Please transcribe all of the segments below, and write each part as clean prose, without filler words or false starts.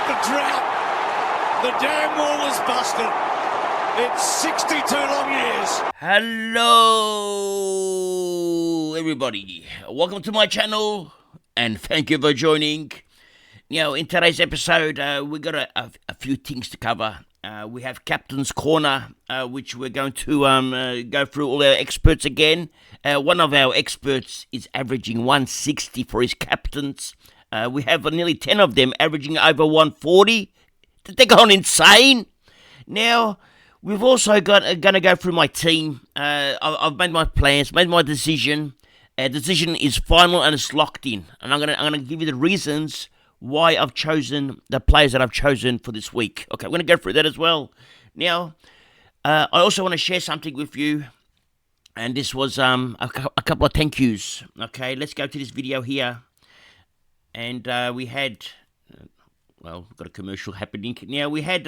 the drought. The damn wall is busted. It's 62 long years. Hello, everybody. Welcome to my channel, and thank you for joining. Now, in today's episode, we've got a few things to cover. We have Captain's Corner, which we're going to go through all our experts again. One of our experts is averaging 160 for his captains. We have nearly 10 of them averaging over 140. They're going insane. Now, we've also got going to go through my team. I've made my plans, made my decision. Our decision is final and it's locked in. And I'm gonna give you the reasons why I've chosen the players that I've chosen for this week. Okay, I'm going to go through that as well. Now, I also want to share something with you. And this was a couple of thank yous. Okay, let's go to this video here. And we had... well, we've got a commercial happening. Now, we had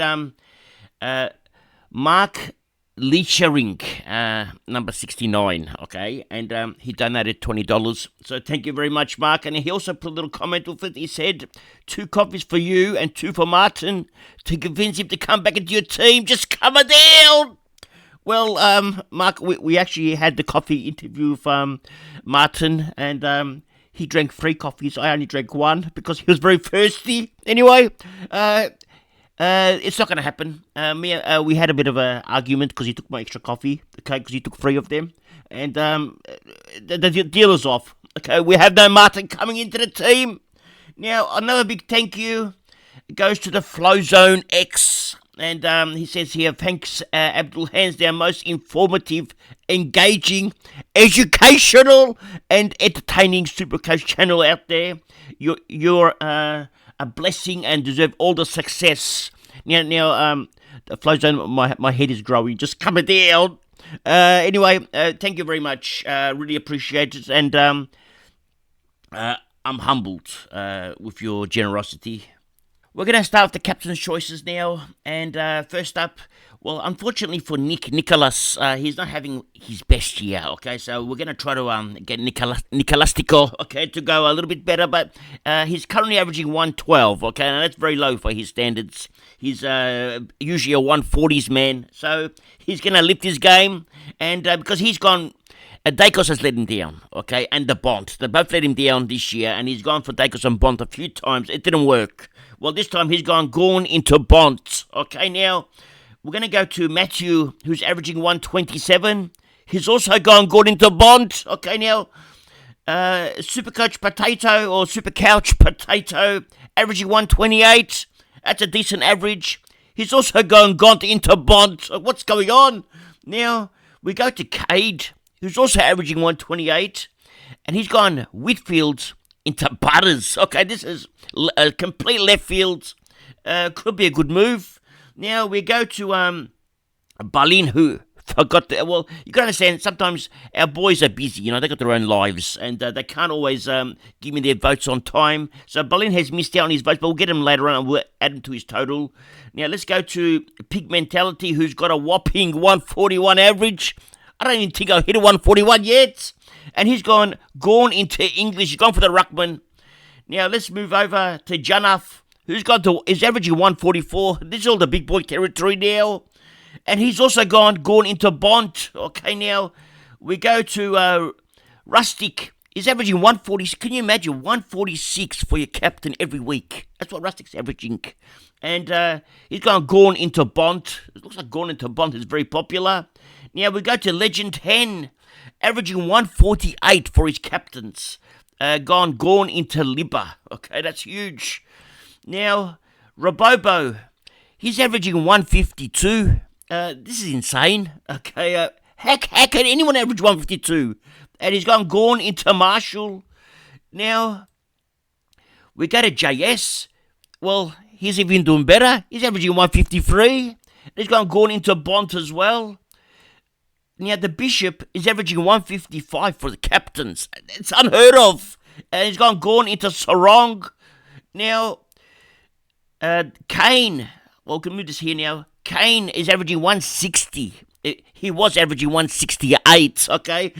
Mark Leechering, number 69, okay? And he donated $20. So thank you very much, Mark. And he also put a little comment with it. He said, 2 coffees for you and 2 for Martin to convince him to come back into your team. Just come on down! Well, Mark, we actually had the coffee interview with Martin, and... he drank 3 coffees. I only drank 1 because he was very thirsty. Anyway, it's not going to happen. We had a bit of an argument because he took my extra coffee, okay, because he took 3 of them. And the deal is off. Okay, we have no Martin coming into the team. Now, another big thank you goes to the Flow Zone X. And he says here, thanks, Abdul, hands down most informative, engaging, educational, and entertaining Supercoach channel out there. You're a blessing and deserve all the success. Now, the Flow Zone, my head is growing, just coming down. Anyway, thank you very much. Really appreciate it, and I'm humbled with your generosity. We're going to start with the captain's choices now, and first up, well, unfortunately for Nicholas, he's not having his best year, okay, so we're going to try to get Nicolastico, okay, to go a little bit better, but he's currently averaging 112, okay, and that's very low for his standards. He's usually a 140s man, so he's going to lift his game, and because he's gone... Dacos has let him down, okay, and the Bont. They both let him down this year, and he's gone for Dacos and Bont a few times. It didn't work. Well, this time he's gone into Bont. Okay, now, we're going to go to Matthew, who's averaging 127. He's also gone into Bont. Okay, now, Supercoach Potato, or Supercouch Potato, averaging 128. That's a decent average. He's also gone into Bont. What's going on? Now, we go to Cade, who's also averaging 128, and he's gone Whitfield into Butters. Okay, this is a complete left field. Could be a good move. Now we go to Berlin, who forgot to... Well, you got to understand, sometimes our boys are busy, you know, they got their own lives, and they can't always give me their votes on time. So Berlin has missed out on his votes, but we'll get him later on and we'll add him to his total. Now let's go to Pig Mentality, who's got a whopping 141 average. I don't even think I've hit a 141 yet. And he's gone into English. He's gone for the ruckman. Now, let's move over to Janaf, who's is averaging 144. This is all the big boy territory now. And he's also gone into Bont. Okay, now, we go to Rustic. He's averaging 146. Can you imagine 146 for your captain every week? That's what Rustic's averaging. And he's gone into Bont. It looks like gone into Bont is very popular. Now we go to Legend 10, averaging 148 for his captains. Gone into Libba. Okay, that's huge. Now, Robobo, he's averaging 152. This is insane. Okay, how can anyone average 152? And he's gone into Marshall. Now, we go to JS. Well, he's even doing better. He's averaging 153. He's gone into Bont as well. Now, the Bishop is averaging 155 for the captains. It's unheard of. And he's gone into Sarong. Now, Kane. Well, we can move this here now. Kane is averaging 160. He was averaging 168, okay?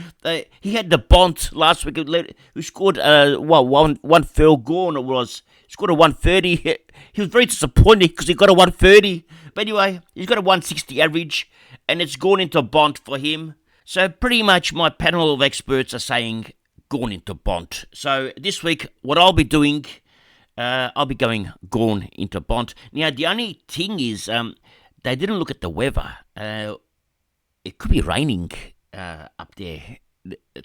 He had the Bont last week who scored, one field goal, it was. Scored a 130. He was very disappointed because he got a 130. But anyway, he's got a 160 average, and it's gone into Bont for him. So pretty much my panel of experts are saying gone into Bont. So this week, what I'll be doing, I'll be going gone into Bont. Now, the only thing is they didn't look at the weather. It could be raining up there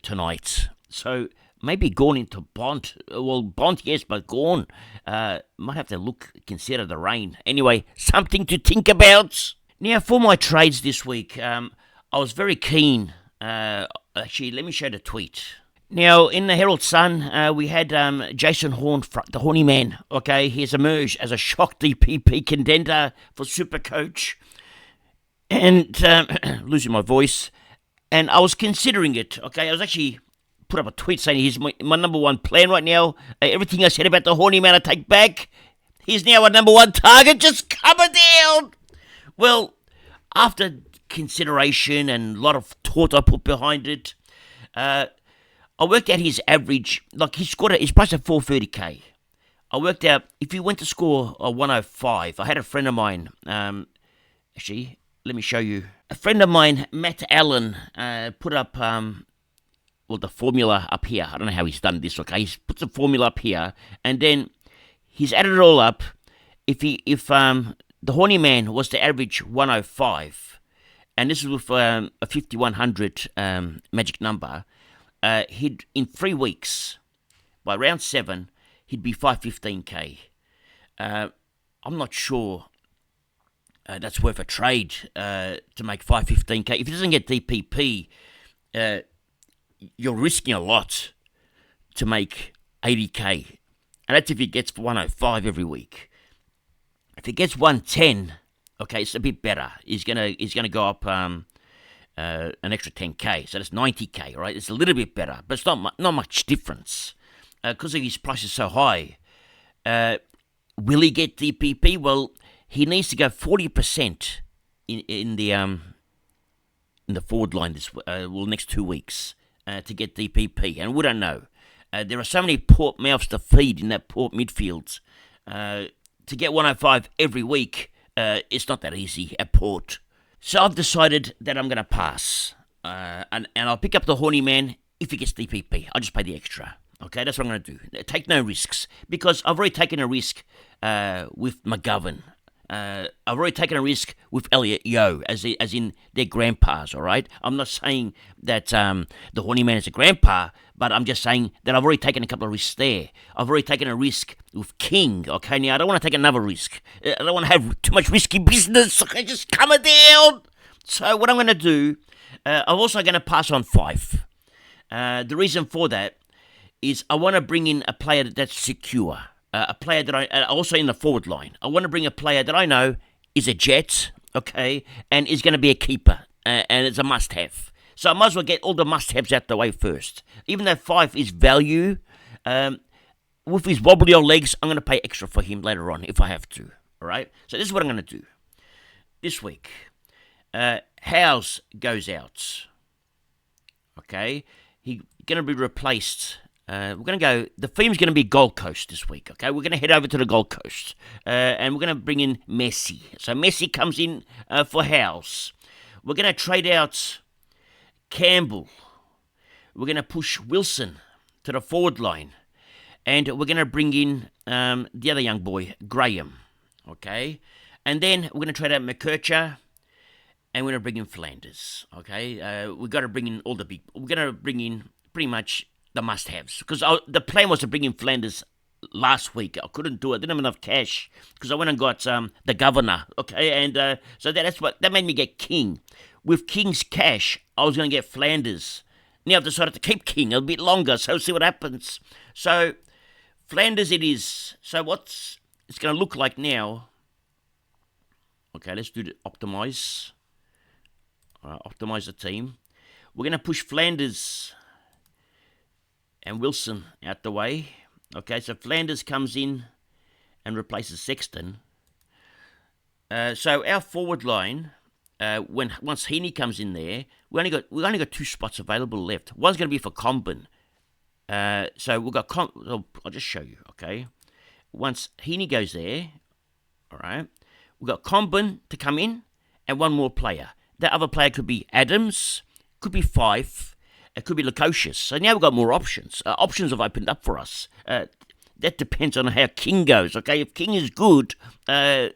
tonight. So maybe gone into Bont. Well, Bont, yes, but gone. Might have to consider the rain. Anyway, something to think about. Now, for my trades this week, I was very keen. Actually, let me show the tweet. Now, in the Herald Sun, we had Jason Horn, the Horny Man. Okay, he has emerged as a shock DPP contender for Supercoach. And losing my voice. And I was considering it. Okay, I was actually put up a tweet saying he's my number one plan right now. Everything I said about the Horny Man I take back. He's now a number one target. Just coming down. Well, after consideration and a lot of thought I put behind it, I worked out his average. Like he's priced at 430k. I worked out if he went to score a 105. I had a friend of mine. Actually, let me show you. A friend of mine, Matt Allen, put up the formula up here. I don't know how he's done this. Okay, he's put the formula up here, and then he's added it all up. If the Horny Man was to average 105, and this is with a 5100 magic number, he'd in 3 weeks, by round 7, he'd be 515k. I'm not sure that's worth a trade to make 515k. If he doesn't get DPP, you're risking a lot to make 80k, and that's if he gets 105 every week. If he gets 110, okay, it's a bit better. He's gonna go up an extra 10k, so that's 90k, right? It's a little bit better, but it's not much difference because his price is so high. Will he get DPP? Well, he needs to go 40% in the forward line next 2 weeks to get DPP, and we don't know. There are so many port mouths to feed in that port midfield. To get 105 every week, it's not that easy at Port. So I've decided that I'm going to pass. And I'll pick up the Horny Man if he gets DPP. I'll just pay the extra. Okay, that's what I'm going to do. Take no risks. Because I've already taken a risk with McGovern. I've already taken a risk with Elliot Yeo, as in their grandpas, all right? I'm not saying that the Horny Man is a grandpa, but I'm just saying that I've already taken a couple of risks there. I've already taken a risk with King, okay? Now, I don't want to take another risk. I don't want to have too much risky business, okay? Just coming down. So what I'm going to do, I'm also going to pass on 5. The reason for that is I want to bring in a player that's secure. A player that also in the forward line. I want to bring a player that I know is a Jet, okay, and is going to be a keeper, and it's a must-have. So I might as well get all the must-haves out the way first. Even though 5 is value, with his wobbly old legs, I'm going to pay extra for him later on if I have to, all right? So this is what I'm going to do. This week, Howes goes out, okay? He's going to be replaced. We're going to go, the theme's going to be Gold Coast this week, okay? We're going to head over to the Gold Coast, and we're going to bring in Messi. So Messi comes in for Howes. We're going to trade out Campbell. We're going to push Wilson to the forward line, and we're going to bring in the other young boy, Graham, okay? And then we're going to trade out McKercher, and we're going to bring in Flanders, okay? We've got to bring in we're going to bring in pretty much the must-haves, because the plan was to bring in Flanders last week. I couldn't do it. I didn't have enough cash because I went and got the governor, okay? And so that made me get King. With King's cash, I was going to get Flanders. Now I've decided to keep King a bit longer, so see what happens. So Flanders it is. So it's going to look like now. Okay, let's do the optimize. Optimize the team. We're going to push Flanders and Wilson out the way. Okay, so Flanders comes in and replaces Sexton. So our forward line, once Heaney comes in there, we've only got 2 spots available left. One's going to be for Combin. So we've got I'll just show you. Okay, once Heaney goes there, All right. We've got Combin to come in and one more player. That other player could be Adams, could be Fife, it could be Lukosius. So now we've got more options. Options have opened up for us. That depends on how King goes. Okay, if King is good, we're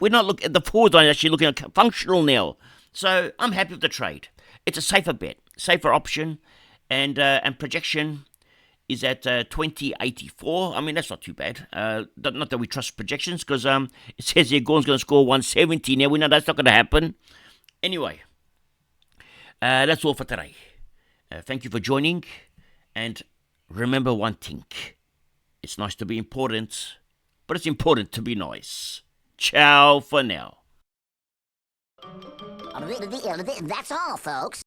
not looking at the forward line. Actually, looking at functional now. So I'm happy with the trade. It's a safer bet, safer option, and projection is at 2084. I mean, that's not too bad. Not that we trust projections, because it says here Gorn's going to score 170. Now we know that's not going to happen. Anyway, that's all for today. Thank you for joining, and remember one thing. It's nice to be important, but it's important to be nice. Ciao for now. That's all, folks.